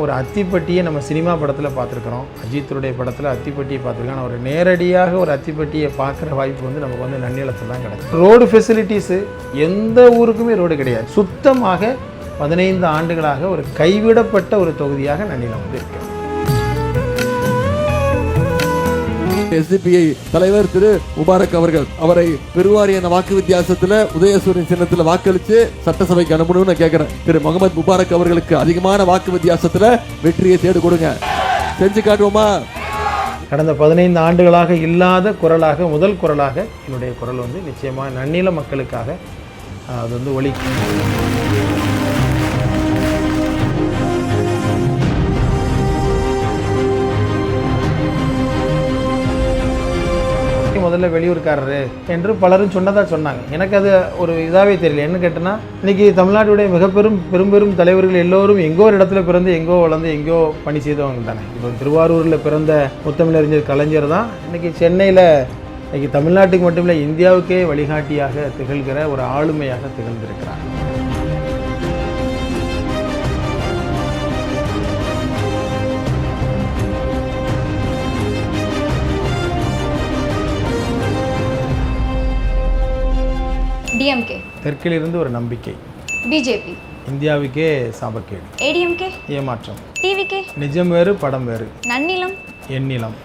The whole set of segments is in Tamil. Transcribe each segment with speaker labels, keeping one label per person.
Speaker 1: ஒரு அத்திப்பட்டியை நம்ம சினிமா படத்தில் பார்த்துருக்குறோம், அஜித்துடைய படத்தில் அத்திப்பட்டியை பார்த்துருக்கோம். ஆனால் ஒரு நேரடியாக ஒரு அத்திப்பட்டியை பார்க்குற வாய்ப்பு வந்து நமக்கு வந்து நன்னிலத்தில் தான் கிடைக்கும். ரோடு ஃபெசிலிட்டிஸு எந்த ஊருக்குமே ரோடு கிடையாது. சுத்தமாக 15 ஆண்டுகளாக ஒரு கைவிடப்பட்ட ஒரு தொகுதியாக நன்னிலம் வந்து இருக்கு.
Speaker 2: எஸ்டிபிஐ தலைவர் திரு முபாரக் அவர்கள் அவரை பெருவாரியான வாக்கு வித்தியாசத்துல உதயசூரியன் சின்னத்துல வாக்களிச்சு சட்டசபைக்கு அனுப்பணும்னு கேட்கிறேன். திரு முகமது முபாரக் அவர்களுக்கு அதிகமான வாக்கு வித்தியாசத்துல வெற்றியை தேடி கொடுங்க. செஞ்சு காட்டுவோமா?
Speaker 1: கடந்த 15 ஆண்டுகளாக இல்லாத குரலாக, முதல் குரலாக என்னுடைய குரல் வந்து நிச்சயமாக நன்னில மக்களுக்காக அது வந்து ஒலிக்கும். முதல்ல வெளியூர்காரரு என்று பலரும் சொன்னதாக சொன்னாங்க. எனக்கு அது ஒரு இதாகவே தெரியல. என்ன கேட்டேன்னா, இன்றைக்கி தமிழ்நாட்டுடைய பெரும் தலைவர்கள் எல்லோரும் எங்கோ ஒரு இடத்துல பிறந்து எங்கோ வளர்ந்து எங்கோ பணி செய்தவங்க தானே. இப்போ திருவாரூரில் பிறந்த முத்தமிழறிஞர் கலைஞர் தான் இன்றைக்கி சென்னையில் இன்றைக்கி தமிழ்நாட்டுக்கு மட்டுமில்லை இந்தியாவுக்கே வழிகாட்டியாக திகழ்கிற ஒரு ஆளுமையாக திகழ்ந்திருக்கிறார்.
Speaker 3: டிஎம்கே
Speaker 1: தெற்கிலிருந்து ஒரு நம்பிக்கை,
Speaker 3: பிஜேபி
Speaker 1: இந்தியாவுக்கே சாபக்கேடு,
Speaker 3: ஏடிஎம்கே
Speaker 1: ஏமாற்றம்,
Speaker 3: டிவிகே
Speaker 1: நிஜம் வேறு படம் வேறு,
Speaker 3: நன்னிலம்
Speaker 1: எண்ணிலம்.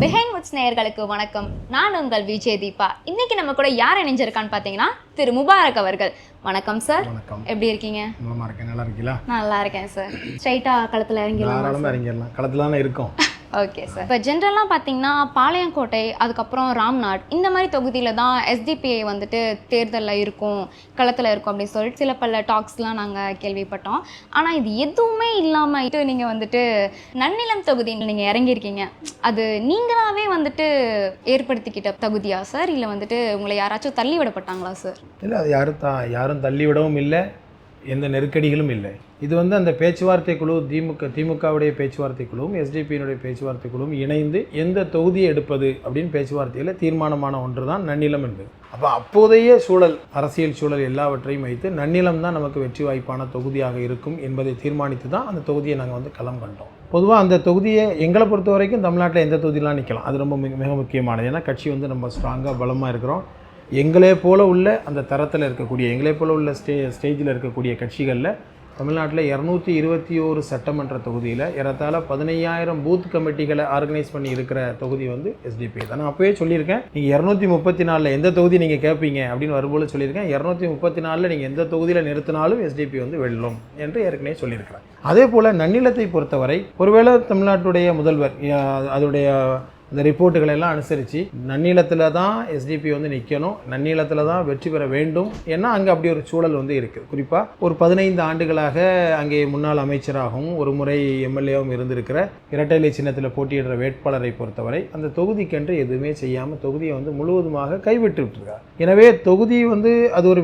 Speaker 3: பிஹைண்ட் வுட்ஸ் நேயர்களுக்கு வணக்கம். நான் உங்கள் விஜய் தீபா. இன்னைக்கு நம்ம கூட யார் இணைஞ்சிருக்கான்னு பார்த்தீங்கன்னா திரு முபாரக் அவர்கள். வணக்கம் சார்.
Speaker 1: வணக்கம்.
Speaker 3: எப்படி இருக்கீங்க?
Speaker 1: நல்லா இருக்கேன். நல்லா இருக்கீங்களா?
Speaker 3: நல்லா இருக்கேன் சார். ஸ்ட்ரைட்டா களத்தில்
Speaker 1: இறங்கிடலாம். களத்தில் தானே இருக்கோம்.
Speaker 3: Okay sir. இப்போ ஜென்ரலாக பார்த்தீங்கன்னா பாளையங்கோட்டை, அதுக்கப்புறம் ராம்நாட், இந்த மாதிரி தொகுதியில் தான் எஸ்டிபிஐ வந்துட்டு தேர்தலில் இருக்கும், களத்தில் இருக்கும் அப்படின்னு சொல்லிட்டு சில பல டாக்ஸ்லாம் நாங்கள் கேள்விப்பட்டோம். ஆனால் இது எதுவுமே இல்லாமல் நீங்கள் வந்துட்டு நன்னிலம் தொகுதியில் நீங்கள் இறங்கியிருக்கீங்க. அது நீங்களாகவே வந்துட்டு ஏற்படுத்திக்கிட்ட தகுதியா சார், இல்லை வந்துட்டு உங்களை யாராச்சும் தள்ளி விடப்பட்டாங்களா சார்?
Speaker 1: இல்லை, அது யாரும் தள்ளிவிடவும் இல்லை, எந்த நெருக்கடிகளும் இல்லை. இது வந்து அந்த பேச்சுவார்த்தை குழு, திமுகவுடைய பேச்சுவார்த்தை குழுவும் எஸ்டிபியினுடைய பேச்சுவார்த்தை குழுவும் இணைந்து எந்த தொகுதியை எடுப்பது அப்படின்னு பேச்சுவார்த்தையில் தீர்மானமான ஒன்று தான் நன்னிலம் என்பது. அப்போதைய சூழல், அரசியல் சூழல் எல்லாவற்றையும் வைத்து நன்னிலம் தான் நமக்கு வெற்றி வாய்ப்பான தொகுதியாக இருக்கும் என்பதை தீர்மானித்து தான் அந்த தொகுதியை நாங்கள் வந்து களம் கண்டோம். பொதுவாக அந்த தொகுதியை எங்களை பொறுத்த வரைக்கும் தமிழ்நாட்டில் எந்த தொகுதியெலாம் நிற்கலாம், அது ரொம்ப மிக முக்கியமானது. ஏன்னா கட்சி வந்து நம்ம ஸ்ட்ராங்காக பலமாக இருக்கிறோம். எங்களே போல உள்ள அந்த தரத்தில் இருக்கக்கூடிய, எங்களே போல உள்ள ஸ்டேஜில் இருக்கக்கூடிய கட்சிகளில் தமிழ்நாட்டில் 221 சட்டமன்ற தொகுதியில் ஏறத்தாழ 15,000 பூத் கமிட்டிகளை ஆர்கனைஸ் பண்ணி இருக்கிற தொகுதி வந்து எஸ்டிபி தான். நான் அப்போவே சொல்லியிருக்கேன், நீங்கள் 234 எந்த தொகுதி நீங்கள் கேட்பீங்க அப்படின்னு வரும்போது சொல்லியிருக்கேன், 234 நீங்கள் எந்த தொகுதியில் நிறுத்தினாலும் எஸ்டிபி வந்து வெல்லும் என்று ஏற்கனவே சொல்லியிருக்கிறேன். அதே போல் நன்னிலத்தை பொறுத்தவரை ஒருவேளை தமிழ்நாட்டுடைய முதல்வர் அதோடைய இந்த ரிப்போர்ட்டுகளை எல்லாம் அனுசரித்து நன்னிலத்தில் தான் எஸ்டிபி வந்து நிற்கணும், நன்னிலத்தில் தான் வெற்றி பெற வேண்டும். ஏன்னா அங்கே அப்படி ஒரு சூழல் வந்து இருக்குது. குறிப்பாக ஒரு 15 ஆண்டுகளாக அங்கே முன்னாள் அமைச்சராகவும் ஒரு முறை எம்எல்ஏவும் இருந்திருக்கிற இரட்டை இலை சின்னத்தில் போட்டியிடுற வேட்பாளரை பொறுத்தவரை அந்த தொகுதிக்கென்று எதுவுமே செய்யாமல் தொகுதியை வந்து முழுவதுமாக கைவிட்டு விட்டுருக்கார். எனவே தொகுதி வந்து அது ஒரு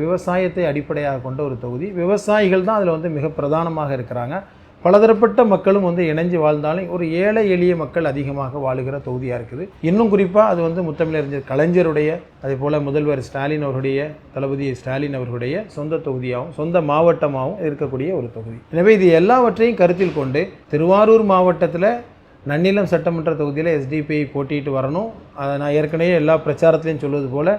Speaker 1: விவசாயத்தை அடிப்படையாக கொண்ட ஒரு தொகுதி. விவசாயிகள் தான் அதில் வந்து மிக பிரதானமாக இருக்கிறாங்க. பலதரப்பட்ட மக்களும் வந்து இணைஞ்சு வாழ்ந்தாலும் ஒரு ஏழை எளிய மக்கள் அதிகமாக வாழுகிற தொகுதியாக இருக்குது. இன்னும் குறிப்பாக அது வந்து முத்தமிழறிஞர் கலைஞருடைய, அதே போல் முதல்வர் ஸ்டாலின் அவர்களுடைய, தளபதி ஸ்டாலின் அவர்களுடைய சொந்த தொகுதியாகவும் சொந்த மாவட்டமாகவும் இருக்கக்கூடிய ஒரு தொகுதி. எனவே இது எல்லாவற்றையும் கருத்தில் கொண்டு திருவாரூர் மாவட்டத்தில் நன்னிலம் சட்டமன்ற தொகுதியில் எஸ்டிபிஐ போட்டிட்டு வரணும். அதை நான் ஏற்கனவே எல்லா பிரச்சாரத்திலையும் சொல்வது போல்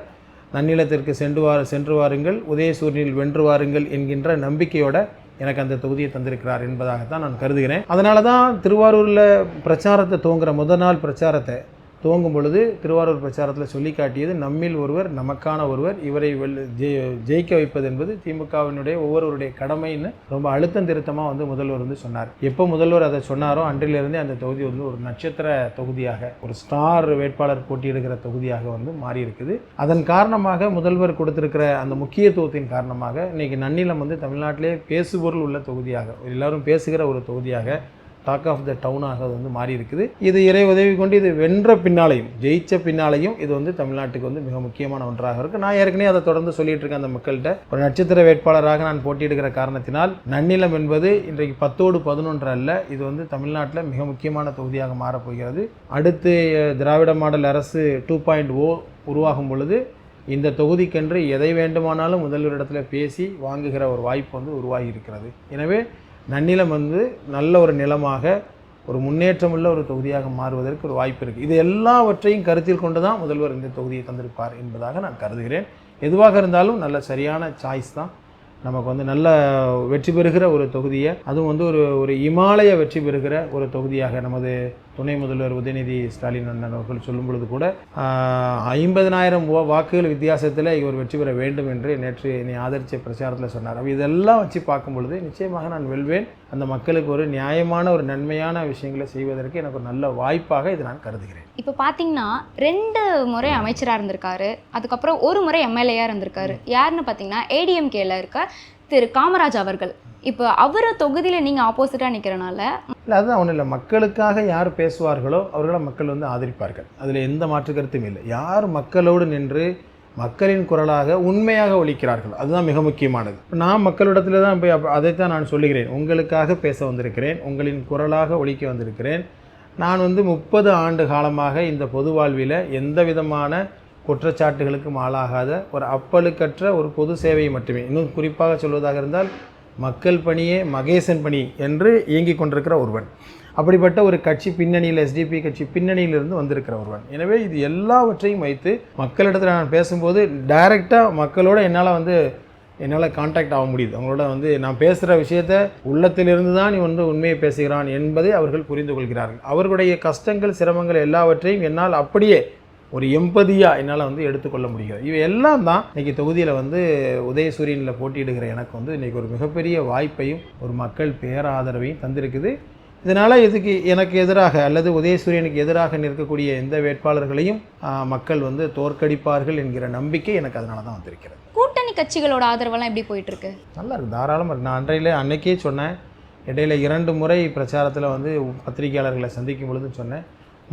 Speaker 1: நன்னிலத்திற்கு சென்று வாருங்கள், உதயசூரியனில் வென்று வாருங்கள் என்கின்ற நம்பிக்கையோட எனக்கு அந்த தொகுதியை தந்திருக்கிறார் என்பதாகத்தான் நான் கருதுகிறேன். அதனால தான் திருவாரூரில் பிரச்சாரத்தை துவங்குற முதல் நாள் பிரச்சாரத்தை துவங்கும் பொழுது திருவாரூர் பிரச்சாரத்தில் சொல்லி காட்டியது, நம்மில் ஒருவர், நமக்கான ஒருவர், இவரை ஜெயிக்க வைப்பது என்பது திமுகவினுடைய ஒவ்வொருவருடைய கடமைன்னு ரொம்ப அழுத்தம் திருத்தமாக வந்து முதல்வர் வந்து சொன்னார். எப்போ முதல்வர் அதை சொன்னாரோ அன்றிலிருந்தே அந்த தொகுதி வந்து ஒரு நட்சத்திர தொகுதியாக, ஒரு ஸ்டார் வேட்பாளர் போட்டியிடுகிற தொகுதியாக வந்து மாறி இருக்குது. அதன் காரணமாக முதல்வர் கொடுத்திருக்கிற அந்த முக்கியத்துவத்தின் காரணமாக இன்றைக்கி நன்னிலம் வந்து தமிழ்நாட்டிலே பேசுபொருள் உள்ள தொகுதியாக, எல்லாரும் பேசுகிற ஒரு தொகுதியாக டாக் ஆஃப் த டவுனாக அது வந்து மாறி இருக்குது. இது இறை உதவி கொண்டு இது வென்ற பின்னாலையும் ஜெயிச்ச பின்னாலையும் இது வந்து தமிழ்நாட்டுக்கு வந்து மிக முக்கியமான ஒன்றாக இருக்குது. நான் ஏற்கனவே அதை தொடர்ந்து சொல்லிட்டு இருக்கேன் அந்த மக்கள்கிட்ட. ஒரு நட்சத்திர வேட்பாளராக நான் போட்டியிடுகிற காரணத்தினால் நன்னிலம் என்பது இன்றைக்கு 10ஓடு 11 அல்ல, இது வந்து தமிழ்நாட்டில் மிக முக்கியமான தொகுதியாக மாறப்போகிறது. அடுத்து திராவிட மாடல் அரசு 2.0 உருவாகும் பொழுது இந்த தொகுதிக்கென்று எதை வேண்டுமானாலும் முதல்வரிடத்தில் பேசி வாங்குகிற ஒரு வாய்ப்பு வந்து உருவாகி இருக்கிறது. எனவே நன்னிலம் வந்து நல்ல ஒரு நிலமாக ஒரு முன்னேற்றமுள்ள ஒரு தொகுதியாக மாறுவதற்கு ஒரு வாய்ப்பு இருக்குது. இது எல்லாவற்றையும் கருத்தில் கொண்டு தான் முதல்வர் இந்த தொகுதியை தந்திருப்பார் என்பதாக நான் கருதுகிறேன். எதுவாக இருந்தாலும் நல்ல சரியான சாய்ஸ் தான். நமக்கு வந்து நல்ல வெற்றி பெறுகிற ஒரு தொகுதியை, அதுவும் வந்து ஒரு இமாலய வெற்றி பெறுகிற ஒரு தொகுதியாக நமது துணை முதல்வர் உதயநிதி ஸ்டாலின் அண்ணன் அவர்கள் சொல்லும் பொழுது கூட 50,000 வாக்குகள் வித்தியாசத்தில் இவர் வெற்றி பெற வேண்டும் என்று நேற்று என்னை ஆதரித்த பிரச்சாரத்தில் சொன்னார். அப்போ இதெல்லாம் வச்சு பார்க்கும் பொழுது நிச்சயமாக நான் வெல்வேன். அந்த மக்களுக்கு ஒரு நியாயமான ஒரு நன்மையான விஷயங்களை செய்வதற்கு எனக்கு ஒரு நல்ல வாய்ப்பாக இதை நான் கருதுகிறேன்.
Speaker 3: இப்போ பார்த்தீங்கன்னா 2 முறை அமைச்சராக இருந்திருக்காரு, அதுக்கப்புறம் 1 முறை எம்எல்ஏயாக இருந்திருக்காரு. யாருன்னு பார்த்தீங்கன்னா ஏடிஎம்கேல இருக்க திரு காமராஜ் அவர்கள். இப்போ அவரை தொகுதியில் நீங்கள் ஆப்போசிட்டாக நிற்கிறனால
Speaker 1: இல்லை, அதுதான் ஒன்றும் இல்லை. மக்களுக்காக யார் பேசுவார்களோ அவர்களை மக்கள் வந்து ஆதரிப்பார்கள். அதில் எந்த மாற்று கருத்தும் இல்லை. யார் மக்களோடு நின்று மக்களின் குரலாக உண்மையாக ஒலிக்கிறார்கள், அதுதான் மிக முக்கியமானது. நான் மக்களிடத்தில் தான் போய் அதைத்தான் நான் சொல்லுகிறேன். உங்களுக்காக பேச வந்திருக்கிறேன், உங்களின் குரலாக ஒலிக்க வந்திருக்கிறேன். நான் வந்து 30 ஆண்டு காலமாக இந்த பொது வாழ்வில் எந்த விதமான குற்றச்சாட்டுகளுக்கும் ஆளாகாத ஒரு அப்பழுக்கற்ற ஒரு பொது சேவையை மட்டுமே, இன்னும் குறிப்பாக சொல்வதாக இருந்தால் மக்கள் பணியே மகேசன் பணி என்று இயங்கிக் கொண்டிருக்கிற ஒருவன். அப்படிப்பட்ட ஒரு கட்சி பின்னணியில், எஸ்டிபி கட்சி பின்னணியிலிருந்து வந்திருக்கிற ஒருவன். எனவே இது எல்லாவற்றையும் வைத்து மக்களிடத்தில் நான் பேசும்போது டைரெக்டாக மக்களோட என்னால் கான்டாக்ட் ஆக முடியுது. அவங்களோட வந்து நான் பேசுகிற விஷயத்த உள்ளத்திலிருந்து தான் நீ வந்து உண்மையை பேசுகிறான் என்பதை அவர்கள் புரிந்து கொள்கிறார்கள். அவர்களுடைய கஷ்டங்கள் சிரமங்கள் எல்லாவற்றையும் என்னால் அப்படியே ஒரு எம்பதியாக என்னால் வந்து எடுத்துக்கொள்ள முடியாது. இவை எல்லாம் தான் இன்றைக்கி தொகுதியில் வந்து உதயசூரியனில் போட்டியிடுகிற எனக்கு வந்து இன்றைக்கி ஒரு மிகப்பெரிய வாய்ப்பையும் ஒரு மக்கள் பேராதரவையும் தந்திருக்குது. இதனால் இதுக்கு எனக்கு எதிராக அல்லது உதயசூரியனுக்கு எதிராக நிற்கக்கூடிய எந்த வேட்பாளர்களையும் மக்கள் வந்து தோற்கடிப்பார்கள் என்கிற நம்பிக்கை எனக்கு அதனால தான் வந்திருக்கிறது.
Speaker 3: கூட்டணி கட்சிகளோட ஆதரவெல்லாம் எப்படி போயிட்டுருக்கு?
Speaker 1: நல்லா இருக்குது, தாராளமாக இருக்குது. நான் அன்னைக்கே சொன்னேன், இடையில 2 முறை பிரச்சாரத்தில் வந்து பத்திரிகையாளர்களை சந்திக்கும் பொழுது சொன்னேன்,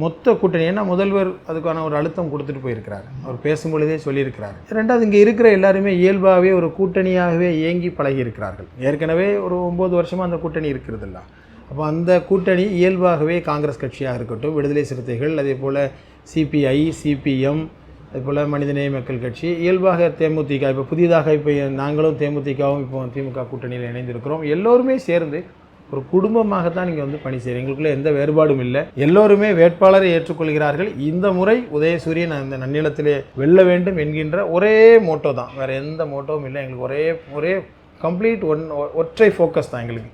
Speaker 1: மொத்த கூட்டணி, ஏன்னா முதல்வர் அதுக்கான ஒரு அழுத்தம் கொடுத்துட்டு போயிருக்கிறார், அவர் பேசும்பொழுதே சொல்லியிருக்கிறார். 2வது இங்கே இருக்கிற எல்லாருமே இயல்பாகவே ஒரு கூட்டணியாகவே இயங்கி பழகி இருக்கிறார்கள். ஏற்கனவே ஒரு 9 வருஷமாக அந்த கூட்டணி இருக்கிறதில்ல. அப்போ அந்த கூட்டணி இயல்பாகவே காங்கிரஸ் கட்சியாக இருக்கட்டும், விடுதலை சிறுத்தைகள், அதே போல் சிபிஐ, சிபிஎம், அதே போல் மனிதநேய மக்கள் கட்சி, இயல்பாக தேமுதிக, இப்போ புதிதாக இப்போ நாங்களும் தேமுதிகவும் இப்போ திமுக கூட்டணியில் இணைந்திருக்கிறோம். எல்லோருமே சேர்ந்து ஒரு குடும்பமாகத்தான் இங்கே வந்து பணி செய்கிறோம். எங்களுக்குள்ள எந்த வேறுபாடும் இல்லை. எல்லோருமே வேட்பாளரை ஏற்றுக்கொள்கிறார்கள். இந்த முறை உதயசூரியன் அந்த நன்னிலத்திலே வெல்ல வேண்டும் என்கின்ற ஒரே மோட்டோ தான், வேறு எந்த மோட்டோவும் இல்லை. எங்களுக்கு ஒரே கம்ப்ளீட் ஒற்றை ஃபோக்கஸ் தான் எங்களுக்கு.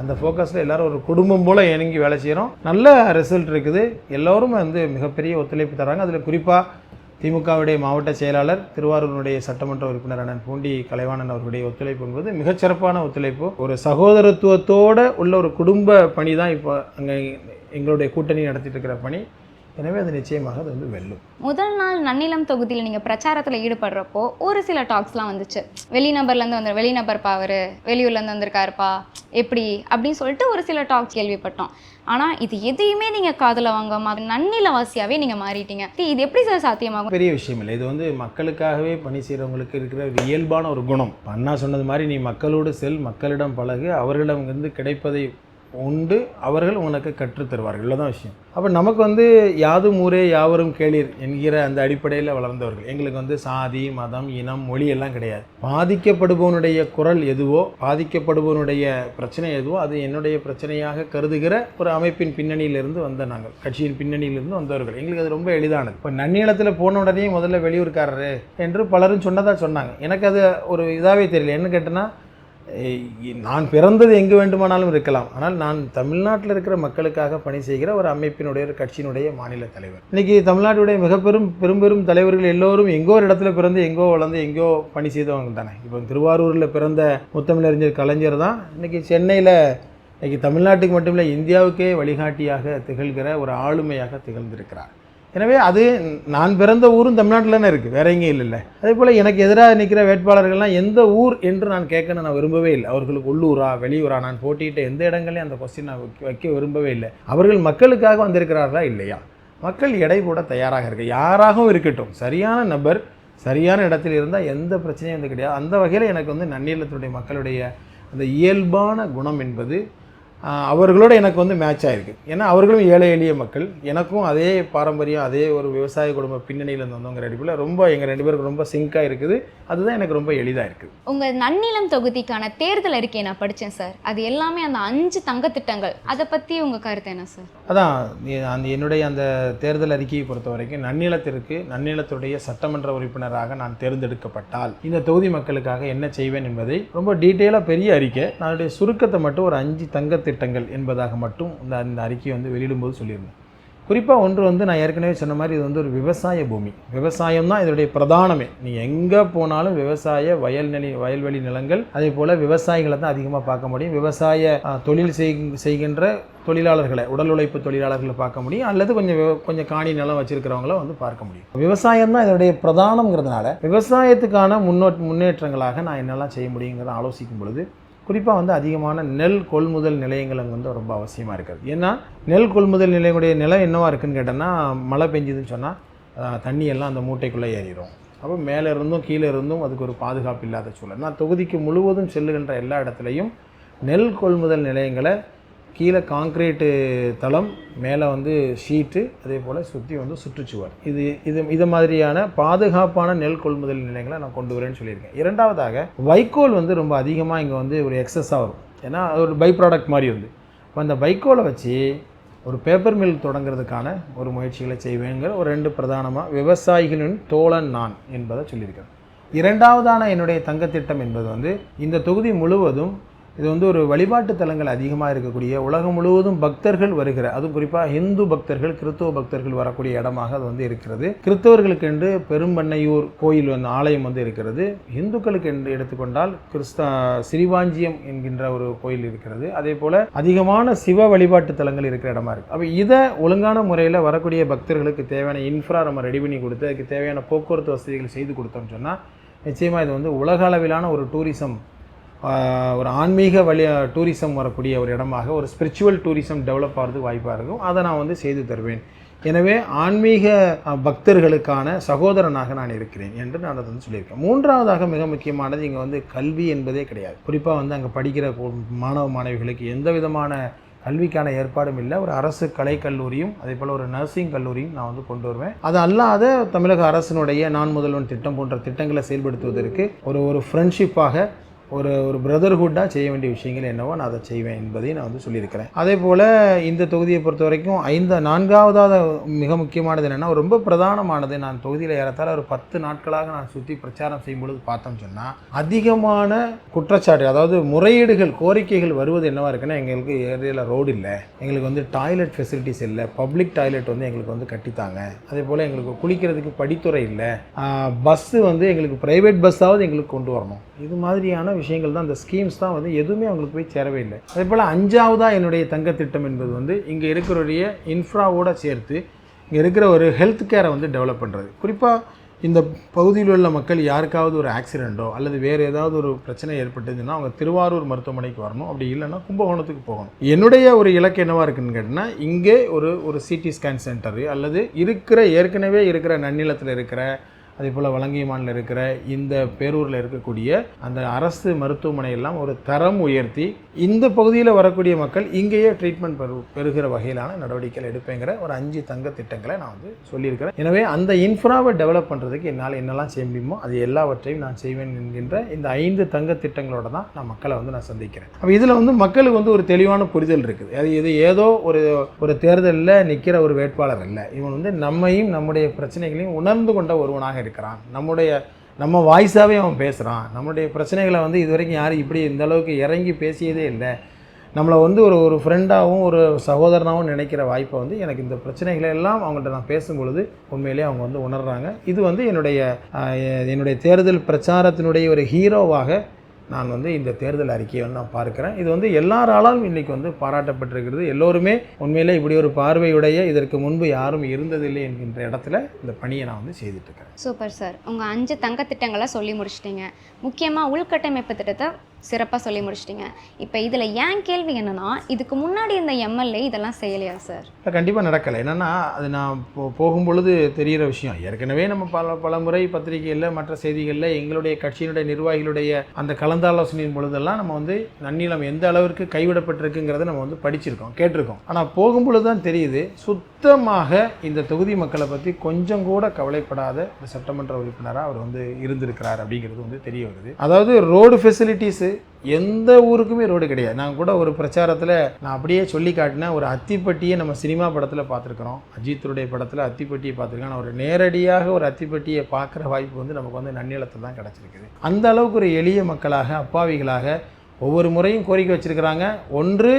Speaker 1: அந்த ஃபோக்கஸில் எல்லோரும் ஒரு குடும்பம் போல் இறங்கி வேலை செய்கிறோம். நல்ல ரிசல்ட் இருக்குது. எல்லோரும் வந்து மிகப்பெரிய ஒத்துழைப்பு தராங்க. அதில் குறிப்பாக திமுகவுடைய மாவட்ட செயலாளர், திருவாரூருடைய சட்டமன்ற உறுப்பினர் அண்ணன் பூண்டி கலைவாணன் அவர்களுடைய ஒத்துழைப்பு என்பது மிகச்சிறப்பான ஒத்துழைப்பு. ஒரு சகோதரத்துவத்தோடு உள்ள ஒரு குடும்ப பணி தான் இப்போ அங்கே எங்களுடைய கூட்டணி நடத்திட்டு இருக்கிற பணி. எனவே அது நிச்சயமாக அது வந்து வெல்லும்.
Speaker 3: முதல் நாள் நன்னிலம் தொகுதியில் நீங்கள் பிரச்சாரத்தில் ஈடுபடுறப்போ ஒரு சில டாக்ஸ்லாம் வந்துச்சு. வெளிநபர்ப்பா அவர் வெளியூர்லேருந்து வந்திருக்காருப்பா எப்படி அப்படின்னு சொல்லிட்டு ஒரு சில டாக்ஸ் கேள்விப்பட்டோம். ஆனால் இது எதையுமே நீங்கள் காதில் வாங்காமல் நன்னிலவாசியாகவே நீங்கள் மாறிட்டீங்க. இது எப்படி சார் சாத்தியமாகும்?
Speaker 1: பெரிய விஷயம் இல்லை. இது வந்து மக்களுக்காகவே பணி செய்கிறவங்களுக்கு இருக்கிற ஒரு இயல்பான ஒரு குணம். அண்ணா சொன்னது மாதிரி நீ மக்களோடு செல், மக்களிடம் பழகு, அவர்களிடம் இருந்து கிடைப்பதை உண்டு, அவர்கள் உனக்கு கற்றுத்தருவார்கள். இவ்வளோதான் விஷயம். அப்போ நமக்கு வந்து யாதும் ஊரே யாவரும் கேளீர் என்கிற அந்த அடிப்படையில் வளர்ந்தவர்கள். எங்களுக்கு வந்து சாதி, மதம், இனம், மொழி எல்லாம் கிடையாது. பாதிக்கப்படுபவனுடைய குரல் எதுவோ, பாதிக்கப்படுபவனுடைய பிரச்சனை எதுவோ அது என்னுடைய பிரச்சனையாக கருதுகிற ஒரு அமைப்பின் பின்னணியிலிருந்து வந்த நாங்கள், கட்சியின் பின்னணியிலிருந்து வந்தவர்கள். எங்களுக்கு அது ரொம்ப எளிதானது. இப்போ நன்னிலத்தில் போன உடனே முதல்ல வெளியூர்காரரு என்று பலரும் சொன்னதாக சொன்னாங்க. எனக்கு அது ஒரு இதாகவே தெரியல. என்ன கேட்டேன்னா, நான் பிறந்தது எங்கு வேண்டுமானாலும் இருக்கலாம், ஆனால் நான் தமிழ்நாட்டில் இருக்கிற மக்களுக்காக பணி செய்கிற ஒரு அமைப்பினுடைய ஒரு கட்சியினுடைய மாநில தலைவர். இன்றைக்கி தமிழ்நாட்டுடைய பெரும் தலைவர்கள் எல்லோரும் எங்கோ ஒரு இடத்துல பிறந்து எங்கோ வளர்ந்து எங்கோ பணி செய்தவங்க தானே. இப்போ திருவாரூரில் பிறந்த முத்தமிழறிஞர் கலைஞர் தான் இன்றைக்கி சென்னையில் இன்றைக்கி தமிழ்நாட்டுக்கு மட்டுமில்லை இந்தியாவுக்கே வழிகாட்டியாக திகழ்கிற ஒரு ஆளுமையாக திகழ்ந்திருக்கிறார். எனவே அது நான் பிறந்த ஊரும் தமிழ்நாட்டில் தானே இருக்குது, வேற எங்கேயும் இல்லைல்ல. அதே போல் எனக்கு எதிராக நிற்கிற வேட்பாளர்கள்லாம் எந்த ஊர் என்று நான் கேட்கணும் நான் விரும்பவே இல்லை. அவர்களுக்கு உள்ளூரா வெளியூரா நான் போட்டியிட்ட எந்த இடங்களையும் அந்த கொஸ்டின் நான் வைக்க விரும்பவே இல்லை. அவர்கள் மக்களுக்காக வந்திருக்கிறார்களா இல்லையா? மக்கள் எடை போட தயாராக இருக்கு, யாராகவும் இருக்கட்டும், சரியான நபர் சரியான இடத்தில் இருந்தால் எந்த பிரச்சனையும் வந்து கிடையாது. அந்த வகையில் எனக்கு வந்து நன்னிலத்துடைய மக்களுடைய அந்த இயல்பான குணம் என்பது அவர்களோட எனக்கு வந்து மேட்ச் ஆகிருக்கு. ஏன்னா அவர்களும் ஏழை எளிய மக்கள், எனக்கும் அதே பாரம்பரியம் அதே ஒரு விவசாய குடும்ப பின்னணியிலேருந்து வந்தவங்கிற அடிப்பில் ரொம்ப எங்கள் 2 பேருக்கு ரொம்ப சிங்காக இருக்குது. அதுதான் எனக்கு ரொம்ப எளிதாக இருக்குது.
Speaker 3: உங்கள் நன்னிலம் தொகுதிக்கான தேர்தல் அறிக்கையை நான் படித்தேன் சார். அது எல்லாமே அந்த 5 தங்க திட்டங்கள், அதை பற்றி உங்கள் கருத்து என்ன சார்?
Speaker 1: அதான் என்னுடைய அந்த தேர்தல் அறிக்கையை பொறுத்த வரைக்கும் நன்னிலத்துடைய சட்டமன்ற உறுப்பினராக நான் தேர்ந்தெடுக்கப்பட்டால் இந்த தொகுதி மக்களுக்காக என்ன செய்வேன் என்பதை ரொம்ப டீட்டெயிலாக பெரிய அறிக்கை, நான் சுருக்கத்தை மட்டும் ஒரு 5 தங்க திட்டங்கள் என்பதாக மட்டும் இந்த அறிக்கையை வந்து வெளியிடும்போது சொல்லியிருந்தேன். குறிப்பாக ஒன்று வந்து நான் ஏற்கனவே சொன்ன மாதிரி இது வந்து ஒரு விவசாய பூமி, விவசாயம் தான் இதனுடைய பிரதானமே. நீங்கள் எங்கே போனாலும் விவசாய வயல்வெளி நிலங்கள், அதே போல் விவசாயிகளை தான் அதிகமாக பார்க்க முடியும். விவசாய தொழில் செய்கின்ற தொழிலாளர்களை, உடல் உழைப்பு தொழிலாளர்களை பார்க்க முடியும், அல்லது கொஞ்சம் காணி நிலம் வச்சிருக்கிறவங்கள வந்து பார்க்க முடியும். விவசாயம் தான் இதனுடைய பிரதானங்கிறதுனால விவசாயத்துக்கான முன்னேற்றங்களாக நான் என்னெல்லாம் செய்ய முடியுங்கிறத ஆலோசிக்கும் பொழுது குறிப்பாக வந்து அதிகமான நெல் கொள்முதல் நிலையங்கள் அங்கே வந்து ரொம்ப அவசியமாக இருக்குது. ஏன்னா நெல் கொள்முதல் நிலையங்களுடைய நிலம் என்னவா இருக்குதுன்னு கேட்டோன்னா, மழை பெஞ்சுதுன்னு சொன்னால் தண்ணியெல்லாம் அந்த மூட்டைக்குள்ளே ஏறிடும். அப்போ மேலே இருந்தும் கீழே இருந்தும் அதுக்கு ஒரு பாதுகாப்பு இல்லாத சூழல். நான் தொகுதிக்கு முழுவதும் செல்லுகின்ற எல்லா இடத்துலையும் நெல் கொள்முதல் நிலையங்களை கீழே கான்கிரீட்டு தளம், மேலே வந்து ஷீட்டு, அதே போல் சுற்றி வந்து சுற்றுச்சுவர், இது மாதிரியான பாதுகாப்பான நெல் கொள்முதல் நிலையங்களை நான் கொண்டு வரேன்னு சொல்லியிருக்கேன். இரண்டாவதாக வைக்கோல் வந்து ரொம்ப அதிகமாக இங்கே வந்து ஒரு எக்ஸஸாக வரும். ஏன்னா அது ஒரு பை ப்ராடக்ட் மாதிரி வந்து இப்போ அந்த வைக்கோலை வச்சு ஒரு பேப்பர் மில் தொடங்கிறதுக்கான ஒரு முயற்சிகளை செய்வேங்கிற ஒரு 2 பிரதானமாக விவசாயிகளின் தோழன் நான் என்பதை சொல்லியிருக்கேன். இரண்டாவதான என்னுடைய தங்கத்திட்டம் என்பது வந்து இந்த தொகுதி முழுவதும் இது வந்து ஒரு வழிபாட்டு தலங்கள் அதிகமாக இருக்கக்கூடிய, உலகம் முழுவதும் பக்தர்கள் வருகிற, அதுவும் குறிப்பாக இந்து பக்தர்கள் கிறிஸ்துவ பக்தர்கள் வரக்கூடிய இடமாக அது வந்து இருக்கிறது. கிறிஸ்தவர்களுக்கு என்று பெரும்பண்ணையூர் கோயில் வந்து ஆலயம் வந்து இருக்கிறது. இந்துக்களுக்கு என்று எடுத்துக்கொண்டால் சிறிவாஞ்சியம் என்கின்ற ஒரு கோயில் இருக்கிறது. அதே போல் அதிகமான சிவ வழிபாட்டு தலங்கள் இருக்கிற இடமா இருக்குது. அப்போ இதை ஒழுங்கான முறையில் வரக்கூடிய பக்தர்களுக்கு தேவையான இன்ஃப்ரா நம்ம ரெடி பண்ணி கொடுத்து அதுக்கு தேவையான போக்குவரத்து வசதிகள் செய்து கொடுத்தோம்னு சொன்னால் நிச்சயமாக இது வந்து உலக அளவிலான ஒரு டூரிசம், ஒரு ஆன்மீக டூரிசம் வரக்கூடிய ஒரு இடமாக, ஒரு ஸ்பிரிச்சுவல் டூரிசம் டெவலப் ஆகிறதுக்கு வாய்ப்பாக இருக்கும். அதை நான் வந்து செய்து தருவேன். எனவே ஆன்மீக பக்தர்களுக்கான சகோதரனாக நான் இருக்கிறேன் என்று நான் அதை வந்து சொல்லியிருக்கேன். மூன்றாவதாக மிக முக்கியமானது இங்கே வந்து கல்வி என்பதே கிடையாது. குறிப்பாக வந்து அங்கே படிக்கிற மாணவ மாணவிகளுக்கு எந்த விதமான கல்விக்கான ஏற்பாடும் இல்லை. ஒரு அரசு கலைக்கல்லூரியும் அதே போல் ஒரு நர்சிங் கல்லூரியும் நான் வந்து கொண்டு வருவேன். அது அல்லாத தமிழக அரசினுடைய நான் முதல்வன் திட்டம் போன்ற திட்டங்களை செயல்படுத்துவதற்கு ஒரு ஃப்ரெண்ட்ஷிப்பாக ஒரு பிரதர்ஹுட்டாக செய்ய வேண்டிய விஷயங்கள் என்னவோ நான் அதை செய்வேன் என்பதையும் நான் வந்து சொல்லியிருக்கிறேன். அதே போல் இந்த தொகுதியை பொறுத்த வரைக்கும் 4வது மிக முக்கியமானது என்னென்னா, ரொம்ப பிரதானமானது, நான் தொகுதியில் ஏறத்தாழ ஒரு 10 நாட்களாக நான் சுற்றி பிரச்சாரம் செய்யும் பொழுது பார்த்தோம்னு சொன்னால் அதிகமான குற்றச்சாட்டு, அதாவது முறையீடுகள், கோரிக்கைகள் வருவது என்னவா இருக்குன்னா, எங்களுக்கு ஏரியாவில் ரோடு இல்லை, எங்களுக்கு வந்து டாய்லெட் ஃபெசிலிட்டிஸ் இல்லை, பப்ளிக் டாய்லெட் வந்து எங்களுக்கு வந்து கட்டித்தாங்க, அதே போல் எங்களுக்கு குளிக்கிறதுக்கு படித்துறை இல்லை, பஸ்ஸு வந்து எங்களுக்கு ப்ரைவேட் பஸ்ஸாவது எங்களுக்கு கொண்டு வரணும். இது மாதிரியான விஷயங்கள் தான், அந்த ஸ்கீம்ஸ் தான் வந்து எதுவுமே அவங்களுக்கு போய் சேரவே இல்லை. அதே போல் 5வதாக என்னுடைய தங்க திட்டம் என்பது வந்து இங்கே இருக்கிறவருடைய இன்ஃப்ராவோடு சேர்த்து இங்கே இருக்கிற ஒரு ஹெல்த் கேரை வந்து டெவலப் பண்ணுறது. குறிப்பாக இந்த பகுதியில் உள்ள மக்கள் யாருக்காவது ஒரு ஆக்சிடெண்ட்டோ அல்லது வேறு ஏதாவது ஒரு பிரச்சனை ஏற்பட்டுதுன்னா அவங்க திருவாரூர் மருத்துவமனைக்கு வரணும், அப்படி இல்லைன்னா கும்பகோணத்துக்கு போகணும். என்னுடைய ஒரு இலக்கு என்னவாக இருக்குதுன்னு கேட்டிங்கன்னா, இங்கே ஒரு சிடி ஸ்கேன் சென்டரு அல்லது ஏற்கனவே இருக்கிற நன்னிலத்தில் இருக்கிற, அதே போல் வலங்கைமானில் இருக்கிற இந்த பேரூரில் இருக்கக்கூடிய அந்த அரசு மருத்துவமனையெல்லாம் ஒரு தரம் உயர்த்தி இந்த பகுதியில் வரக்கூடிய மக்கள் இங்கேயே ட்ரீட்மெண்ட் பெறுகிற வகையிலான நடவடிக்கைகள் எடுப்பேங்கிற ஒரு 5 தங்க திட்டங்களை நான் வந்து சொல்லியிருக்கிறேன். எனவே அந்த இன்ஃப்ராவை டெவலப் பண்ணுறதுக்கு என்னால் என்னெல்லாம் செய்ய முடியுமோ அது எல்லாவற்றையும் நான் செய்வேன் என்கின்ற இந்த 5 தங்க திட்டங்களோட தான் நான் மக்களை வந்து நான் சந்திக்கிறேன். அப்போ இதில் வந்து மக்களுக்கு வந்து ஒரு தெளிவான புரிதல் இருக்குது. இது ஏதோ ஒரு தேர்தலில் நிற்கிற ஒரு வேட்பாளர் இல்லை, இவன் வந்து நம்மையும் நம்முடைய பிரச்சனைகளையும் உணர்ந்து கொண்ட ஒருவனாக இருக்கிறான், நம்ம வாய்ஸாகவே அவன் பேசுகிறான், நம்மளுடைய பிரச்சனைகளை வந்து இது வரைக்கும் யாரும் இப்படி இந்த அளவுக்கு இறங்கி பேசியதே இல்லை, நம்மளை வந்து ஒரு ஃப்ரெண்டாகவும் ஒரு சகோதரனாகவும் நினைக்கிற வாய்ப்பை வந்து எனக்கு இந்த பிரச்சனைகளை எல்லாம் அவங்கள்ட்ட நான் பேசும்பொழுது உண்மையிலே அவங்க வந்து உணர்கிறாங்க. இது வந்து என்னுடைய தேர்தல் பிரச்சாரத்தினுடைய ஒரு ஹீரோவாக நான் வந்து இந்த தேர்தல் அறிக்கையை வந்து நான் பார்க்கிறேன். இது வந்து எல்லாராலும் இன்றைக்கி வந்து பாராட்டப்பட்டிருக்கிறது. எல்லோருமே உண்மையிலே இப்படி ஒரு பார்வையுடைய இதற்கு முன்பு யாரும் இருந்ததில்லை என்கின்ற இடத்துல இந்த பணியை நான் வந்து செய்துட்ருக்கேன்.
Speaker 3: Super sir. உங்கள் 5 தங்க திட்டங்களை சொல்லி முடிச்சிட்டிங்க. முக்கியமாக உள்கட்டமைப்பு திட்டத்தை சிறப்பாக சொல்லி முடிச்சிட்டிங்க. இப்போ இதில் ஏன் கேள்வி என்னென்னா, இதுக்கு முன்னாடி இந்த எம்எல்ஏ இதெல்லாம் செய்யலையா சார்?
Speaker 1: கண்டிப்பாக நடக்கலை. என்னென்னா அது நான் போகும்பொழுது தெரிகிற விஷயம். ஏற்கனவே நம்ம பல முறை பத்திரிகைகளில் மற்ற செய்திகளில் எங்களுடைய கட்சியினுடைய நிர்வாகிகளுடைய அந்த கலந்தாலோசனையின் பொழுதெல்லாம் நம்ம வந்து நன்னிலம் எந்த அளவிற்கு கைவிடப்பட்டிருக்குங்கிறத நம்ம வந்து படிச்சிருக்கோம், கேட்டிருக்கோம். ஆனால் போகும்பொழுது தான் தெரியுது, சுத்தமாக இந்த தொகுதி மக்களை பற்றி கொஞ்சம் கூட கவலைப்படாத இந்த சட்டமன்ற உறுப்பினராக அவர் வந்து இருந்திருக்கிறார் அப்படிங்கிறது வந்து தெரிய வருது. அதாவது ரோடு ஃபெசிலிட்டிஸு எந்த ஊருக்குமே ரோடு கிடையாது. நான் கூட ஒரு பிரச்சாரத்தில் நான் அப்படியே சொல்லி காட்டினேன், ஒரு அத்திப்பட்டியை நம்ம சினிமா படத்தில் பார்த்துருக்குறோம், அஜித்துடைய படத்தில் அத்திப்பட்டியை பார்த்துருக்கோம். ஆனால் ஒரு நேரடியாக ஒரு அத்திப்பட்டியை பார்க்குற வாய்ப்பு வந்து நமக்கு வந்து நன்னிலத்தில் தான் கிடச்சிருக்குது. அந்த அளவுக்கு ஒரு எளிய மக்களாக, அப்பாவிகளாக ஒவ்வொரு முறையும் கோரிக்கை வச்சுருக்கிறாங்க. ஒன்று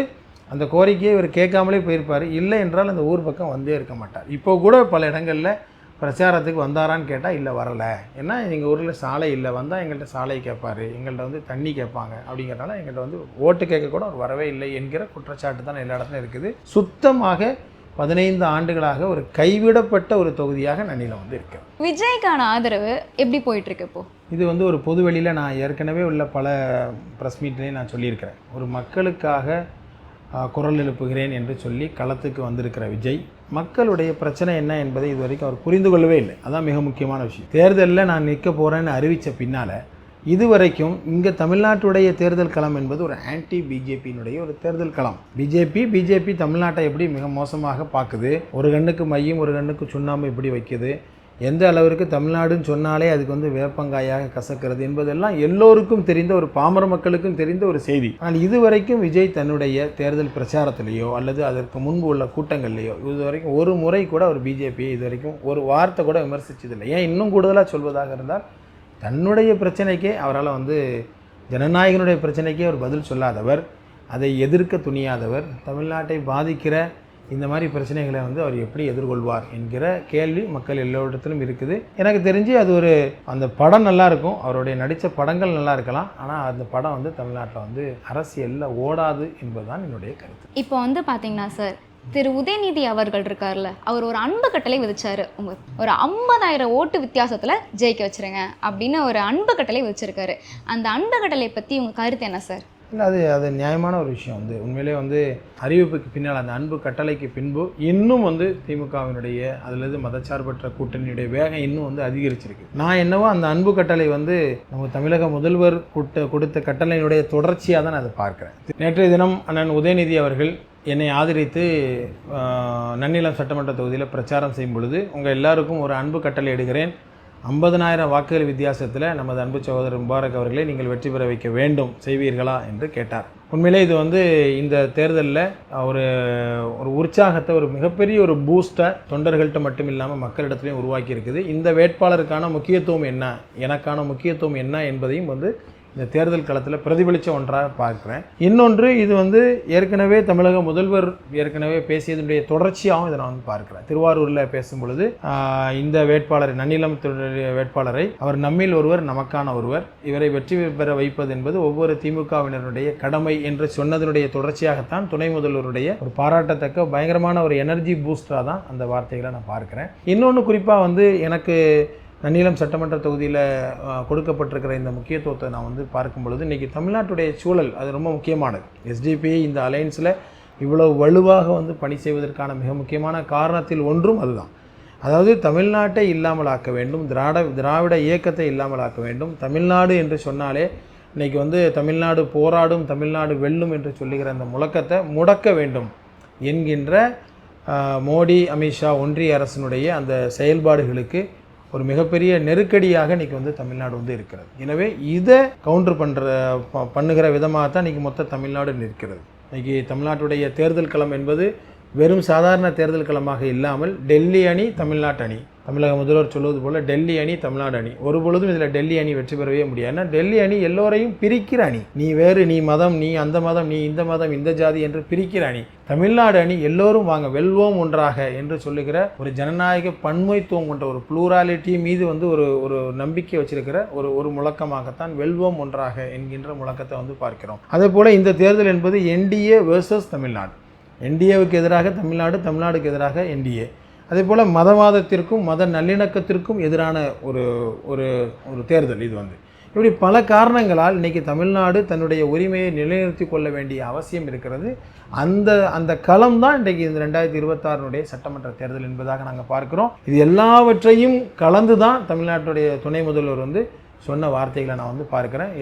Speaker 1: அந்த கோரிக்கையை இவர் கேட்காமலே போயிருப்பார், இல்லை என்றால் அந்த ஊர் பக்கம் வந்தே இருக்க மாட்டார். இப்போ கூட பல இடங்களில் பிரச்சாரத்துக்கு வந்தாரான்னு கேட்டால் இல்லை வரலை, ஏன்னா எங்கள் ஊரில் சாலை இல்லை, வந்தால் எங்கள்கிட்ட சாலை கேட்பார், எங்கள்கிட்ட வந்து தண்ணி கேட்பாங்க, அப்படிங்கிறனால எங்கள்கிட்ட வந்து ஓட்டு கேட்க கூட அவர் வரவே இல்லை என்கிற குற்றச்சாட்டு தான் எல்லா இடத்துலையும் இருக்குது. சுத்தமாக 15 ஆண்டுகளாக ஒரு கைவிடப்பட்ட ஒரு தொகுதியாக நன்னிலம் வந்து இருக்கு.
Speaker 3: விஜய்க்கான ஆதரவு எப்படி போயிட்டுருக்கு இப்போ?
Speaker 1: இது வந்து ஒரு பொதுவெளியில் நான் ஏற்கனவே உள்ள பல ப்ரெஸ் மீட்லேயும் நான் சொல்லியிருக்கிறேன். ஒரு மக்களுக்காக குரல் எழுப்புகிறேன் என்று சொல்லி களத்துக்கு வந்திருக்கிற விஜய் மக்களுடைய பிரச்சனை என்ன என்பதை இதுவரைக்கும் அவர் புரிந்து கொள்ளவே இல்லை. அதான் மிக முக்கியமான விஷயம். தேர்தலில் நான் நிற்க போகிறேன்னு அறிவித்த பின்னால் இதுவரைக்கும் இங்கே தமிழ்நாட்டுடைய தேர்தல் களம் என்பது ஒரு ஆன்டி பிஜேபியினுடைய ஒரு தேர்தல் களம். பிஜேபி தமிழ்நாட்டை எப்படி மிக மோசமாக பார்க்குது, ஒரு கண்ணுக்கு மையம் ஒரு கண்ணுக்கு சுண்ணாம்பு எப்படி வைக்குது, எந்த அளவிற்கு தமிழ்நாடுன்னு சொன்னாலே அதுக்கு வந்து வேப்பங்காயாக கசக்கிறது என்பதெல்லாம் எல்லோருக்கும் தெரிந்த, ஒரு பாமர மக்களுக்கும் தெரிந்த ஒரு செய்தி. ஆனால் இதுவரைக்கும் விஜய் தன்னுடைய தேர்தல் பிரச்சாரத்திலேயோ அல்லது அதற்கு முன்பு உள்ள கூட்டங்கள்லையோ இதுவரைக்கும் ஒரு முறை கூட ஒரு பிஜேபியை இதுவரைக்கும் ஒரு வார்த்தை கூட விமர்சித்ததில்லை. ஏன் இன்னும் கூடுதலாக சொல்வதாக இருந்தால், தன்னுடைய பிரச்சனைக்கே அவரால் வந்து ஜனநாயகனுடைய பிரச்சனைக்கே அவர் பதில் சொல்லாதவர், அதை எதிர்க்க துணியாதவர், தமிழ்நாட்டை பாதிக்கிற இந்த மாதிரி பிரச்சனைகளை வந்து அவர் எப்படி எதிர்கொள்வார் என்கிற கேள்வி மக்கள் எல்லோரிடத்திலும் இருக்குது. எனக்கு தெரிஞ்சு அது ஒரு அந்த படம் நல்லா இருக்கும், அவருடைய நடித்த படங்கள் நல்லா இருக்கலாம், ஆனால் அந்த படம் வந்து தமிழ்நாட்டில் வந்து அரசியலில் ஓடாது என்பதுதான் என்னுடைய கருத்து.
Speaker 3: இப்போ வந்து பார்த்தீங்கன்னா சார், திரு உதயநிதி அவர்கள் இருக்கார்ல, அவர் ஒரு அன்பு கட்டளை விதிச்சார். ஒரு 50,000 ஓட்டு வித்தியாசத்தில் ஜெயிக்க வச்சுருங்க அப்படின்னு ஒரு அன்பு கட்டளை விதிச்சிருக்காரு. அந்த அன்பு கட்டளை பற்றி உங்கள் கருத்து என்ன சார்?
Speaker 1: இல்லை, அது நியாயமான ஒரு விஷயம். வந்து உண்மையிலே வந்து அறிவிப்புக்கு பின்னால் அந்த அன்பு கட்டளைக்கு பின்பு இன்னும் வந்து திமுகவினுடைய அதிலிருந்து மதச்சார்பற்ற கூட்டணியுடைய வேகம் இன்னும் வந்து அதிகரிச்சிருக்கு. நான் என்னவோ அந்த அன்பு கட்டளை வந்து நம்ம தமிழக முதல்வர் கொடுத்த கட்டளையினுடைய தொடர்ச்சியாக தான் நான் அதை பார்க்குறேன். நேற்றைய தினம் அண்ணன் உதயநிதி அவர்கள் என்னை ஆதரித்து நன்னிலம் சட்டமன்ற தொகுதியில் பிரச்சாரம் செய்யும் பொழுது, உங்கள் எல்லாருக்கும் ஒரு அன்பு கட்டளை இடுகிறேன், 50,000 வாக்குகள் வித்தியாசத்தில் நமது அன்பு சகோதரர் முபாரக் அவர்களை நீங்கள் வெற்றி பெற வைக்க வேண்டும், செய்வீர்களா என்று கேட்டார். உண்மையிலே இது வந்து இந்த தேர்தலில் ஒரு உற்சாகத்தை, ஒரு மிகப்பெரிய ஒரு பூஸ்ட்டை தொண்டர்கள்ட்ட மட்டும் இல்லாமல் மக்களிடத்துலையும் உருவாக்கி இருக்குது. இந்த வேட்பாளருக்கான முக்கியத்துவம் என்ன, எனக்கான முக்கியத்துவம் என்ன என்பதையும் வந்து இந்த தேர்தல் களத்தில் பிரதிபலித்த ஒன்றாக பார்க்குறேன். இன்னொன்று, இது வந்து ஏற்கனவே தமிழக முதல்வர் ஏற்கனவே பேசியதனுடைய தொடர்ச்சியாகவும் இதை நான் வந்து பார்க்குறேன். திருவாரூரில் பேசும் பொழுது இந்த வேட்பாளரை, நன்னிலம் வேட்பாளரை, அவர் நம்மில் ஒருவர் நமக்கான ஒருவர், இவரை வெற்றி பெற வைப்பது என்பது ஒவ்வொரு திமுகவினருடைய கடமை என்று சொன்னதனுடைய தொடர்ச்சியாகத்தான் துணை முதல்வருடைய ஒரு பாராட்டத்தக்க பயங்கரமான ஒரு எனர்ஜி பூஸ்டராக தான் அந்த வார்த்தைகளை நான் பார்க்குறேன். இன்னொன்று குறிப்பாக வந்து எனக்கு நன்னிலம் சட்டமன்ற தொகுதியில் கொடுக்கப்பட்டிருக்கிற இந்த முக்கியத்துவத்தை நான் வந்து பார்க்கும் பொழுது, இன்றைக்கி தமிழ்நாட்டுடைய சூழல் அது ரொம்ப முக்கியமானது. எஸ்டிபி இந்த அலையன்ஸில் இவ்வளவு வலுவாக வந்து பணி செய்வதற்கான மிக முக்கியமான காரணத்தில் ஒன்றும் அதுதான். அதாவது தமிழ்நாட்டை இல்லாமல் ஆக்க வேண்டும், திராவிட இயக்கத்தை இல்லாமல் ஆக்க வேண்டும். தமிழ்நாடு என்று சொன்னாலே இன்றைக்கி வந்து தமிழ்நாடு போராடும், தமிழ்நாடு வெல்லும் என்று சொல்லுகிற அந்த முழக்கத்தை முடக்க வேண்டும் என்கின்ற மோடி, அமித்ஷா ஒன்றிய அரசினுடைய அந்த செயல்பாடுகளுக்கு ஒரு மிகப்பெரிய நெருக்கடியாக இன்றைக்கி வந்து தமிழ்நாடு வந்து இருக்கிறது. எனவே இதை கவுண்டர் பண்ணுகிற விதமாக தான் இன்றைக்கி மொத்த தமிழ்நாடு நிற்கிறது. இன்றைக்கி தமிழ்நாட்டுடைய தேர்தல் களம் என்பது வெறும் சாதாரண தேர்தல் களமாக இல்லாமல் டெல்லி அணி, தமிழ்நாட்டு அணி, தமிழக முதல்வர் சொல்வது போல் டெல்லி அணி தமிழ்நாடு அணி, ஒரு பொழுதும் இதில் டெல்லி அணி வெற்றி பெறவே முடியாது. ஏன்னா டெல்லி அணி எல்லோரையும் பிரிக்கிற அணி. நீ வேறு, நீ மதம், நீ அந்த மதம், நீ இந்த மதம், இந்த ஜாதி என்று பிரிக்கிற அணி. தமிழ்நாடு அணி எல்லோரும் வாங்க வெல்வோம் ஒன்றாக என்று சொல்லுகிற ஒரு ஜனநாயக பன்மைத்துவம் கொண்ட ஒரு ப்ளூராலிட்டி மீது வந்து ஒரு நம்பிக்கை வச்சிருக்கிற ஒரு முழக்கமாகத்தான் வெல்வோம் ஒன்றாக என்கின்ற முழக்கத்தை வந்து பார்க்கிறோம். அதே போல் இந்த தேர்தல் என்பது என்டிஏ வேர்சஸ் தமிழ்நாடு. என்டிஏவுக்கு எதிராக தமிழ்நாடு, தமிழ்நாடுக்கு எதிராக என்டிஏ. அதே போல் மதவாதத்திற்கும் மத நல்லிணக்கத்திற்கும் எதிரான ஒரு தேர்தல் இது வந்து. இப்படி பல காரணங்களால் இன்றைக்கி தமிழ்நாடு தன்னுடைய உரிமையை நிலைநிறுத்தி கொள்ள வேண்டிய அவசியம் இருக்கிறது. அந்த களம் தான் இன்றைக்கு இந்த 2026 சட்டமன்ற தேர்தல் என்பதாக நாங்கள் பார்க்குறோம். இது எல்லாவற்றையும் கலந்து தான் தமிழ்நாட்டுடைய துணை முதல்வர் வந்து சொன்ன வார்த்தைகளை நான் வந்து பார்க்குறேன்.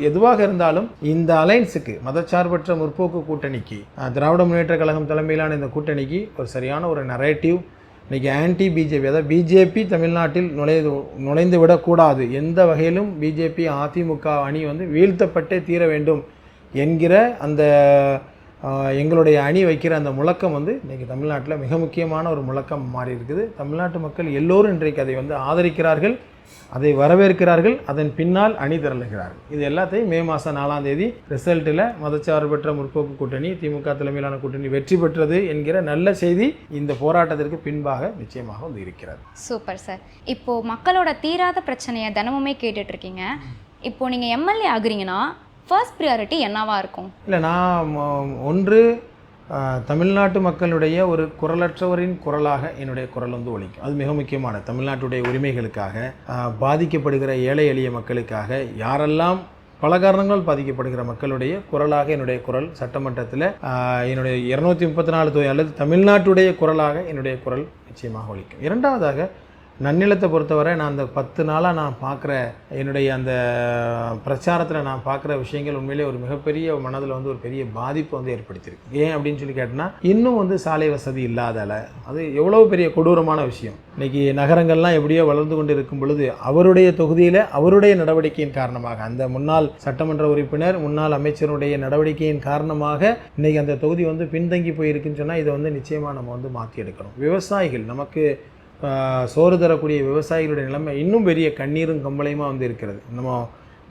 Speaker 1: எதுவாக இருந்தாலும் இந்த அலைன்ஸுக்கு, மதச்சார்பற்ற முற்போக்கு கூட்டணிக்கு, திராவிட முன்னேற்ற கழகம் தலைமையிலான இந்த கூட்டணிக்கு ஒரு சரியான ஒரு நரேட்டிவ் இன்றைக்கி ஆன்டி பிஜேபி, அதாவது பிஜேபி தமிழ்நாட்டில் நுழைந்து விடக்கூடாது, எந்த வகையிலும் பிஜேபி அதிமுக அணி வந்து வீழ்த்தப்பட்டே தீர வேண்டும் என்கிற அந்த எங்களுடைய அணி வைக்கிற அந்த முழக்கம் வந்து இன்றைக்கி தமிழ்நாட்டில் மிக முக்கியமான ஒரு முழக்கம் மாறி இருக்குது. தமிழ்நாட்டு மக்கள் எல்லோரும் இன்றைக்கு அதை வந்து ஆதரிக்கிறார்கள், அதை வரவேற்கிறார்கள், அதன் பின்னால் அணி திரளுகிறார்கள். இது எல்லாத்தையும் மே மாதம் 4ஆம் தேதி ரிசல்ட்டில் மதச்சார்பற்ற முற்போக்கு கூட்டணி, திமுக தலைமையிலான கூட்டணி வெற்றி பெற்றது என்கிற நல்ல செய்தி இந்த போராட்டத்திற்கு பின்பாக நிச்சயமாக வந்து இருக்கிறது.
Speaker 3: Super sir. இப்போது மக்களோட தீராத பிரச்சனையை தினமுமே கேட்டுட்ருக்கீங்க. இப்போது நீங்கள் எம்எல்ஏ ஆகுறீங்கன்னா ஃபர்ஸ்ட் ப்ரியாரிட்டி என்னவாக இருக்கும்? இல்லை,
Speaker 1: நான் ஒன்று தமிழ்நாட்டு மக்களுடைய ஒரு குரலற்றவரின் குரலாக என்னுடைய குரல் வந்து ஒலிக்கும். அது மிக முக்கியமான தமிழ்நாட்டுடைய உரிமைகளுக்காக, பாதிக்கப்படுகிற ஏழை எளிய மக்களுக்காக, யாரெல்லாம் பல காரணங்கள் பாதிக்கப்படுகிற மக்களுடைய குரலாக என்னுடைய குரல் சட்டமன்றத்தில் என்னுடைய 234 தொகுதி அல்லது தமிழ்நாட்டுடைய குரலாக என்னுடைய குரல் நிச்சயமாக ஒலிக்கும். இரண்டாவதாக நன்னிலத்தை பொறுத்தவரை நான் அந்த 10 நாளாக நான் பார்க்குற என்னுடைய அந்த பிரச்சாரத்தில் நான் பார்க்குற விஷயங்கள் உண்மையிலே ஒரு மிகப்பெரிய மனதில் வந்து ஒரு பெரிய பாதிப்பு வந்து ஏற்படுத்தியிருக்கு. ஏன் அப்படின்னு சொல்லி கேட்டோன்னா, இன்னும் வந்து சாலை வசதி இல்லாதால அது எவ்வளோ பெரிய கொடூரமான விஷயம். இன்றைக்கி நகரங்கள்லாம் எப்படியோ வளர்ந்து கொண்டு இருக்கும் பொழுது அவருடைய தொகுதியில் அவருடைய நடவடிக்கையின் காரணமாக, அந்த முன்னாள் சட்டமன்ற உறுப்பினர் முன்னாள் அமைச்சருடைய நடவடிக்கையின் காரணமாக இன்றைக்கி அந்த தொகுதி வந்து பின்தங்கி போயிருக்குன்னு சொன்னால் இதை வந்து நிச்சயமாக நம்ம வந்து மாற்றி எடுக்கணும். விவசாயிகள், நமக்கு சோறு தரக்கூடிய விவசாயிகளுடைய நிலைமை இன்னும் பெரிய கண்ணீரும் கம்பளையுமாக வந்து இருக்கிறது. நம்ம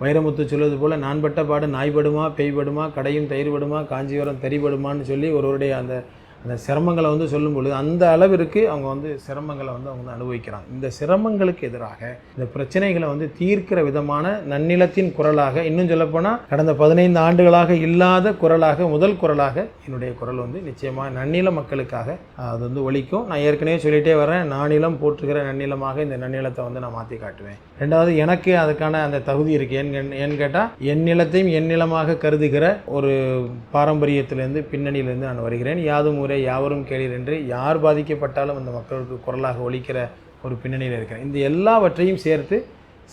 Speaker 1: வைரமுத்து சொல்வது போல், நான் பட்ட பாடு நாய்படுமா பேய்படுமா, கடையும் தயிர்படுமா, காஞ்சிபுரம் தறிபடுமான்னு சொல்லி ஒருவருடைய அந்த சிரமங்களை வந்து சொல்லும் பொழுது அந்த அளவிற்கு அவங்க வந்து சிரமங்களை வந்து அவங்க அனுபவிக்கிறாங்க. இந்த சிரமங்களுக்கு எதிராக இந்த பிரச்சனைகளை வந்து தீர்க்கிற விதமான நன்னிலத்தின் குரலாக, இன்னும் சொல்லப்போனால் கடந்த 15 ஆண்டுகளாக இல்லாத குரலாக, முதல் குரலாக என்னுடைய குரல் வந்து நிச்சயமாக நன்னில மக்களுக்காக அது வந்து ஒலிக்கும். நான் ஏற்கனவே சொல்லிகிட்டே வரேன், நானிலம் போற்றுகிற நன்னிலமாக இந்த நன்னிலத்தை வந்து நான் மாற்றி காட்டுவேன். ரெண்டாவது, எனக்கு அதுக்கான அந்த தகுதி இருக்குது. ஏன்னு கேட்டால், என் நிலத்தையும் என் நிலமாக கருதுகிற ஒரு பாரம்பரியத்திலேருந்து பின்னணியிலேருந்து நான் வருகிறேன். யாதும் ஊரே யாவரும் கேளீர் என்று யார் பாதிக்கப்பட்டாலும் அந்த மக்களுக்கு குரலாக ஒலிக்கிற ஒரு பின்னணியில் இருக்கிறேன். இந்த எல்லாவற்றையும் சேர்த்து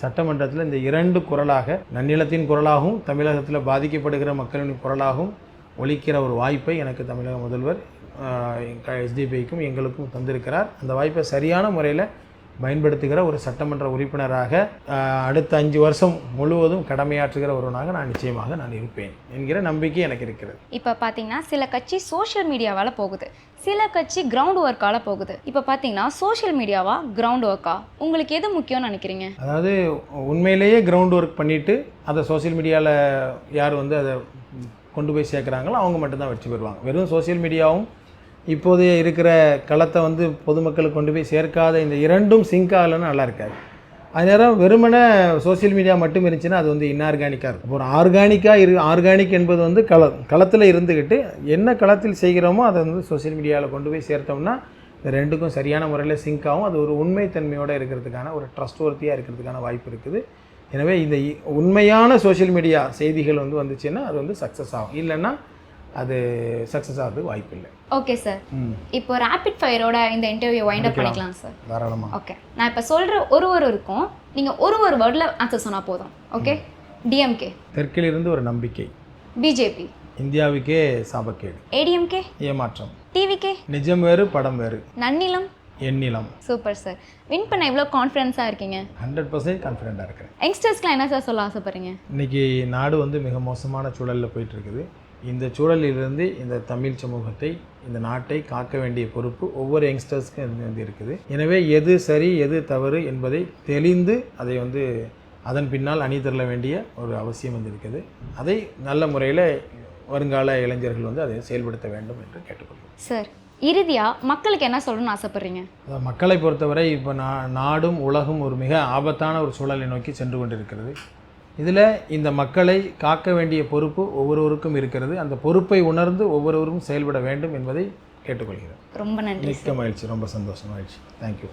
Speaker 1: சட்டமன்றத்தில் இந்த 2 குரலாக, நன்னிலத்தின் குரலாகவும் தமிழகத்தில் பாதிக்கப்படுகிற மக்களின் குரலாகவும் ஒலிக்கிற ஒரு வாய்ப்பை எனக்கு தமிழக முதல்வர் எஸ்டிபிஐக்கும் எங்களுக்கும் தந்திருக்கிறார். அந்த வாய்ப்பை சரியான முறையில் பயன்படுத்துகிற ஒரு சட்டமன்ற உறுப்பினராக அடுத்த 5 வருஷம் முழுவதும் கடமையாற்றுகிற ஒருவனாக நான் நிச்சயமாக நான் இருப்பேன் என்கிற நம்பிக்கை எனக்கு இருக்கிறது.
Speaker 3: இப்போ பார்த்தீங்கன்னா சில கட்சி சோஷியல் மீடியாவால் போகுது, சில கட்சி கிரவுண்ட் ஒர்க்கால் போகுது. இப்போ பார்த்தீங்கன்னா சோஷியல் மீடியாவா கிரவுண்ட் ஒர்க்கா, உங்களுக்கு எது முக்கியம்னு நினைக்கிறீங்க?
Speaker 1: அதாவது உண்மையிலேயே கிரவுண்ட் ஒர்க் பண்ணிவிட்டு அதை சோஷியல் மீடியாவில் யார் வந்து அதை கொண்டு போய் சேர்க்குறாங்களோ அவங்க மட்டும்தான் வெற்றி பெறுவாங்க. வெறும் சோஷியல் மீடியாவும் இப்போதைய இருக்கிற களத்தை வந்து பொதுமக்களுக்கு கொண்டு போய் சேர்க்காத இந்த 2ம் சிங்க் ஆகலைன்னு நல்லா இருக்காது. அது நேரம் வெறுமனே சோஷியல் மீடியா மட்டும் இருந்துச்சுன்னா அது வந்து இன்ஆர்கானிக்காக இருக்கும். ஒரு ஆர்கானிக் என்பது வந்து களத்தில் இருந்துக்கிட்டு என்ன களத்தில் செய்கிறோமோ அதை வந்து சோஷியல் மீடியாவில் கொண்டு போய் சேர்த்தோம்னா இந்த 2க்கும் சரியான முறையில் சிங்க் ஆகும். அது ஒரு உண்மைத்தன்மையோடு இருக்கிறதுக்கான, ஒரு ட்ரஸ்ட்வொர்த்தியாக இருக்கிறதுக்கான வாய்ப்பு இருக்குது. எனவே இந்த உண்மையான சோஷியல் மீடியா செய்திகள் வந்து வந்துச்சுன்னா அது வந்து சக்ஸஸ் ஆகும், இல்லைன்னா அது சக்ஸஸ் ஆகிறதுக்கு வாய்ப்பு இல்லை.
Speaker 3: ஓகே சார், இப்போ ரேபிட் ஃபயரோட இந்த இன்டர்வியூ வைண்ட் அப் பண்ணிக்கலாம் சார்.
Speaker 1: தாராளமாக.
Speaker 3: ஓகே, நான் இப்போ சொல்கிற ஒரு இருக்கும், நீங்கள் ஒரு வேர்டில் ஆன்சர் சொன்னால் போதும். ஓகே. டிஎம்கே,
Speaker 1: தெற்கிலிருந்து ஒரு நம்பிக்கை.
Speaker 3: பிஜேபி,
Speaker 1: இந்தியாவுக்கே சாபக்கேடு.
Speaker 3: ஏடிஎம்கே,
Speaker 1: ஏமாற்றம்.
Speaker 3: டிவிகே,
Speaker 1: நிஜம் வேறு படம் வேறு.
Speaker 3: நன்னிலம்,
Speaker 1: எண்ணிலம்.
Speaker 3: Super sir. வின் பண்ண எவ்வளோ கான்ஃபிடென்ஸாக இருக்கீங்க?
Speaker 1: 100% கான்ஃபிடென்ட்டாக இருக்கிறேன்.
Speaker 3: யங்ஸ்டர்ஸ்க்குலாம் என்ன சார் சொல்ல ஆசைப்படுறீங்க?
Speaker 1: இன்றைக்கி நாடு வந்து மிக மோசமான சூழலில் போயிட்டுருக்குது. இந்த சூழலிலிருந்து இந்த தமிழ் சமூகத்தை, இந்த நாட்டை காக்க வேண்டிய பொறுப்பு ஒவ்வொரு யங்ஸ்டர்ஸ்க்கும் வந்து இருக்குது. எனவே எது சரி எது தவறு என்பதை தெளிந்து அதை வந்து அதன் பின்னால் அணி திரள வேண்டிய ஒரு அவசியம் வந்து இருக்குது. அதை நல்ல முறையில் வருங்கால இளைஞர்கள் வந்து அதை செயல்படுத்த வேண்டும் என்று கேட்டுக்கொள்கிறேன்.
Speaker 3: சார், இறுதியாக மக்களுக்கு என்ன சொல்லணும்னு ஆசைப்பட்றீங்க?
Speaker 1: அதாவது மக்களை பொறுத்தவரை இப்போ நாடும் உலகும் ஒரு மிக ஆபத்தான ஒரு சூழலை நோக்கி சென்று கொண்டிருக்கிறது. இதில் இந்த மக்களை காக்க வேண்டிய பொறுப்பு ஒவ்வொருவருக்கும் இருக்கிறது. அந்த பொறுப்பை உணர்ந்து ஒவ்வொருவரும் செயல்பட வேண்டும் என்பதை கேட்டுக்கொள்கிறேன்.
Speaker 3: ரொம்ப நன்றி.
Speaker 1: மிக்க மகிழ்ச்சி, ரொம்ப சந்தோஷம், மகிழ்ச்சி. தேங்க்யூ.